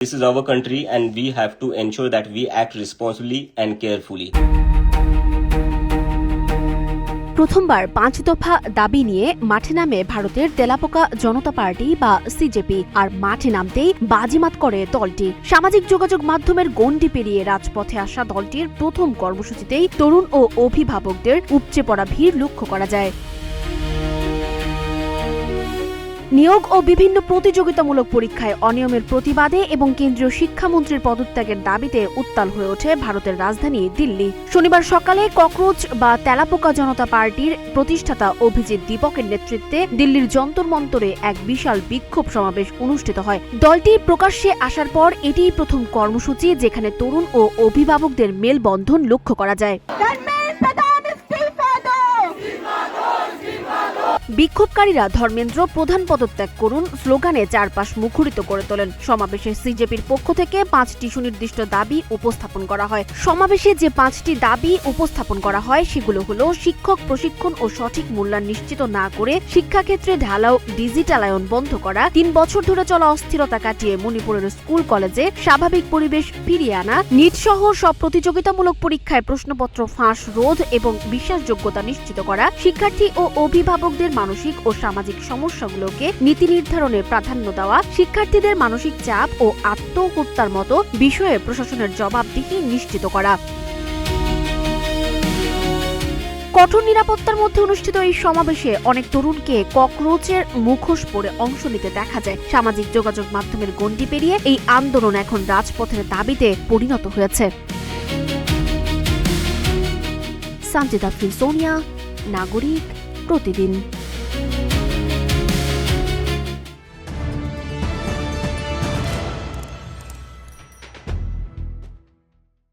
This is our country and we have to ensure that we act responsibly and carefully. প্রথমবার 5 দফা দাবি নিয়ে মাঠে নামে ভারতের তেলাপোকা জনতা পার্টি বা সিজেপি। আর মাঠে নামতেই বাজিমাত করে দলটি। সামাজিক যোগাযোগ মাধ্যমের গণ্ডি পেরিয়ে রাজপথে আসা দলটির প্রথম কর্মসূচিতেই তরুণ ও অভিভাবকদের উপচে পড়া ভিড় লক্ষ্য করা যায়। নিয়োগ ও বিভিন্ন প্রতিযোগিতামূলক পরীক্ষায় অনিয়মের প্রতিবাদে এবং কেন্দ্রীয় শিক্ষামন্ত্রীর পদত্যাগের দাবিতে উত্তাল হয়ে ওঠে ভারতের রাজধানী দিল্লি। শনিবার সকালে ককরোচ বা তেলাপোকা জনতা পার্টির প্রতিষ্ঠাতা অভিজিৎ দীপকের নেতৃত্বে দিল্লির যন্তর মন্তরে এক বিশাল বিক্ষোভ সমাবেশ অনুষ্ঠিত হয়। দলটি প্রকাশ্যে আসার পর এটিই প্রথম কর্মসূচি যেখানে তরুণ ও অভিভাবকদের মেলবন্ধন লক্ষ্য করা যায়। বিক্ষোভকারীরা ধর্মেন্দ্র প্রধান পদত্যাগ করুন স্লোগানে চারপাশ মুখরিত করে তোলেন। সমাবেশে সিজেপির পক্ষ থেকে 5টি সুনির্দিষ্ট দাবি উপস্থাপন করা হয়। সমাবেশে যে 5টি দাবি উপস্থাপন করা হয় সেগুলো হলো শিক্ষক প্রশিক্ষণ ও সঠিক মূল্যায়ন নিশ্চিত না করে শিক্ষাক্ষেত্রে ঢালাও ডিজিটালায়ন বন্ধ করা, 3 বছর ধরে চলা অস্থিরতা কাটিয়ে মণিপুরের স্কুল কলেজে স্বাভাবিক পরিবেশ ফিরিয়ে আনা, নিট সহ সব প্রতিযোগিতামূলক পরীক্ষায় প্রশ্নপত্র ফাঁস রোধ এবং বিশ্বাসযোগ্যতা নিশ্চিত করা, শিক্ষার্থী ও অভিভাবকদের মানসিক ও সামাজিক সমস্যাগুলোকে নীতি নির্ধারণে প্রাধান্য দেওয়া, শিক্ষার্থীদের মানসিক চাপ ও আত্মহত্যার মতো বিষয়ে প্রশাসনের জবাবদিহি নিশ্চিত করা। কঠোর নিরাপত্তার মধ্যে অনুষ্ঠিত এই সমাবেশে অনেক তরুণকে ককরোচের মুখোশ পরে অংশ নিতে দেখা যায়। সামাজিক যোগাযোগ মাধ্যমের গণ্ডি পেরিয়ে এই আন্দোলন এখন রাজপথের দাবিতে পরিণত হয়েছে। সঞ্জিতা ফিল, সোনিয়া, নাগরিক, প্রতিদিন।